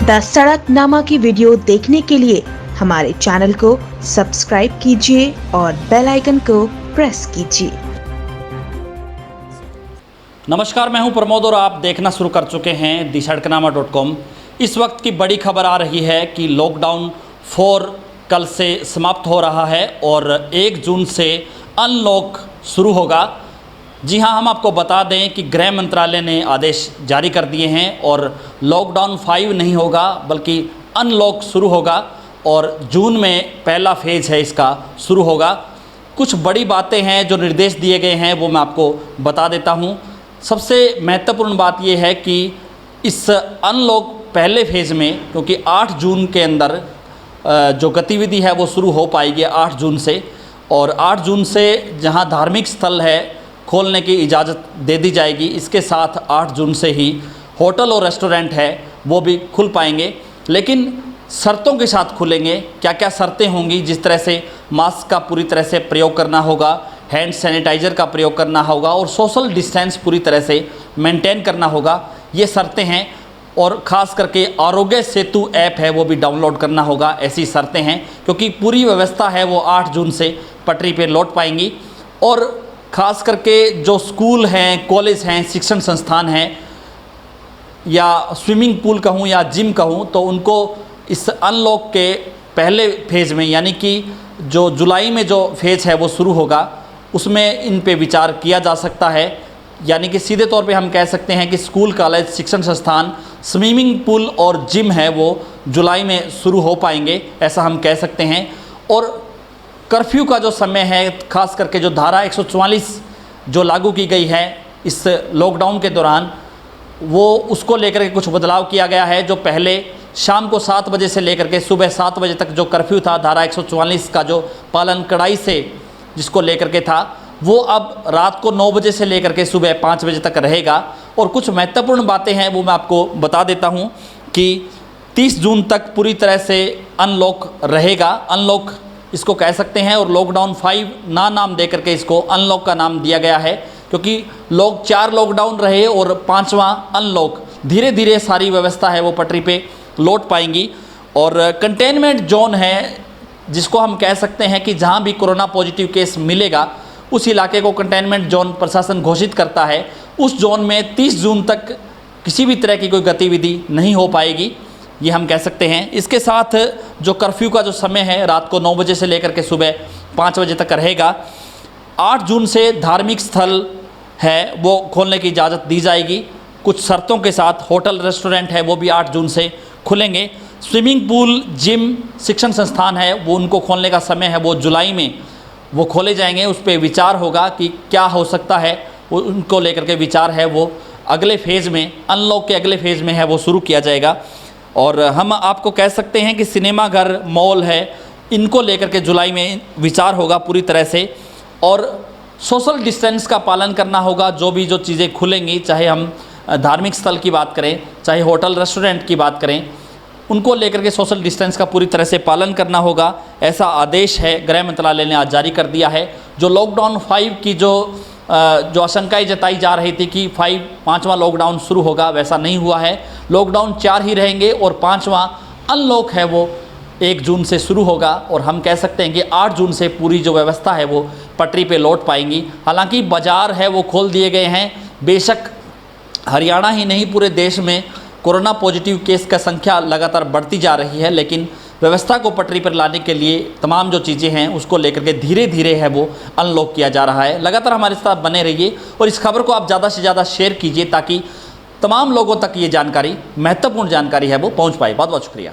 The सड़कनामा की video देखने के लिए हमारे चैनल को सब्सक्राइब कीजिए और बेल आइकन को प्रेस कीजिए। नमस्कार, मैं हूं प्रमोद और आप देखना शुरू कर चुके हैं thesadknama.com। इस वक्त की बड़ी खबर आ रही है कि लॉकडाउन 4 कल से समाप्त हो रहा है और 1 जून से अनलॉक शुरू होगा। जी हां, हम आपको बता दें कि गृह मंत्रालय ने आदेश जारी कर दिए हैं और लॉकडाउन 5 नहीं होगा बल्कि अनलॉक शुरू होगा और जून में पहला फेज़ है इसका शुरू होगा। कुछ बड़ी बातें हैं जो निर्देश दिए गए हैं वो मैं आपको बता देता हूं। सबसे महत्वपूर्ण बात यह है कि इस अनलॉक पहले फेज़ में, क्योंकि 8 जून के अंदर जो गतिविधि है वो शुरू हो पाएगी 8 जून से, और 8 जून से जहां धार्मिक स्थल है खोलने की इजाज़त दे दी जाएगी। इसके साथ 8 जून से ही होटल और रेस्टोरेंट है वो भी खुल पाएंगे, लेकिन शर्तों के साथ खुलेंगे। क्या क्या शर्तें होंगी? जिस तरह से मास्क का पूरी तरह से प्रयोग करना होगा, हैंड सैनिटाइज़र का प्रयोग करना होगा और सोशल डिस्टेंस पूरी तरह से मेंटेन करना होगा, ये शर्तें हैं। और ख़ास करके आरोग्य सेतु ऐप है वो भी डाउनलोड करना होगा, ऐसी शर्तें हैं, क्योंकि पूरी व्यवस्था है वो 8 जून से पटरी पे लौट पाएंगी। और ख़ास करके जो स्कूल हैं, कॉलेज हैं, शिक्षण संस्थान हैं या स्विमिंग पूल कहूँ या जिम कहूँ, तो उनको इस अनलॉक के पहले फेज़ में, यानी कि जो जुलाई में जो फेज़ है वो शुरू होगा, उसमें इन पे विचार किया जा सकता है। यानी कि सीधे तौर पे हम कह सकते हैं कि स्कूल, कॉलेज, शिक्षण संस्थान, स्विमिंग पूल और जिम है वो जुलाई में शुरू हो पाएंगे, ऐसा हम कह सकते हैं। और कर्फ्यू का जो समय है, ख़ास करके जो धारा 144 जो लागू की गई है इस लॉकडाउन के दौरान, वो उसको लेकर के कुछ बदलाव किया गया है। जो पहले शाम को 7 बजे से लेकर के सुबह 7 बजे तक जो कर्फ्यू था, धारा 144 का जो पालन कड़ाई से जिसको लेकर के था, वो अब रात को 9 बजे से लेकर के सुबह 5 बजे तक रहेगा। और कुछ महत्वपूर्ण बातें हैं वो मैं आपको बता देता हूँ कि 30 जून तक पूरी तरह से अनलॉक रहेगा। अनलॉक इसको कह सकते हैं, और लॉकडाउन 5 नाम दे करके इसको अनलॉक का नाम दिया गया है, क्योंकि 4 लॉकडाउन रहे और 5वां अनलॉक। धीरे धीरे सारी व्यवस्था है वो पटरी पे लौट पाएंगी। और कंटेनमेंट जोन है जिसको हम कह सकते हैं कि जहां भी कोरोना पॉजिटिव केस मिलेगा उस इलाके को कंटेनमेंट जोन प्रशासन घोषित करता है। उस जोन में 30 जून तक किसी भी तरह की कोई गतिविधि नहीं हो पाएगी, ये हम कह सकते हैं। इसके साथ जो कर्फ्यू का जो समय है रात को 9 बजे से लेकर के सुबह 5 बजे तक रहेगा। 8 जून से धार्मिक स्थल है वो खोलने की इजाज़त दी जाएगी कुछ शर्तों के साथ। होटल, रेस्टोरेंट है वो भी 8 जून से खुलेंगे। स्विमिंग पूल, जिम, शिक्षण संस्थान है वो उनको खोलने का समय है वो जुलाई में वो खोले जाएंगे। उस पर विचार होगा कि क्या हो सकता है, वो उनको लेकर के विचार है वो अगले फेज़ में, अनलॉक के अगले फेज़ में है वो शुरू किया जाएगा। और हम आपको कह सकते हैं कि सिनेमा घर, मॉल है, इनको लेकर के जुलाई में विचार होगा पूरी तरह से। और सोशल डिस्टेंस का पालन करना होगा। जो भी जो चीज़ें खुलेंगी, चाहे हम धार्मिक स्थल की बात करें, चाहे होटल, रेस्टोरेंट की बात करें, उनको लेकर के सोशल डिस्टेंस का पूरी तरह से पालन करना होगा, ऐसा आदेश है गृह मंत्रालय ने आज जारी कर दिया है। जो लॉकडाउन 5 की जो आशंकाएं जताई जा रही थी कि 5वां लॉकडाउन शुरू होगा, वैसा नहीं हुआ है। लॉकडाउन 4 ही रहेंगे और 5वां अनलॉक है वो 1 जून से शुरू होगा। और हम कह सकते हैं कि 8 जून से पूरी जो व्यवस्था है वो पटरी पे लौट पाएंगी। हालांकि बाज़ार है वो खोल दिए गए हैं। बेशक हरियाणा ही नहीं, पूरे देश में कोरोना पॉजिटिव केस का संख्या लगातार बढ़ती जा रही है, लेकिन व्यवस्था को पटरी पर लाने के लिए तमाम जो चीज़ें हैं उसको लेकर के धीरे धीरे है वो अनलॉक किया जा रहा है। लगातार हमारे साथ बने रहिए और इस खबर को आप ज़्यादा से ज़्यादा शेयर कीजिए ताकि तमाम लोगों तक ये जानकारी, महत्वपूर्ण जानकारी है वो पहुँच पाए। बहुत बहुत शुक्रिया।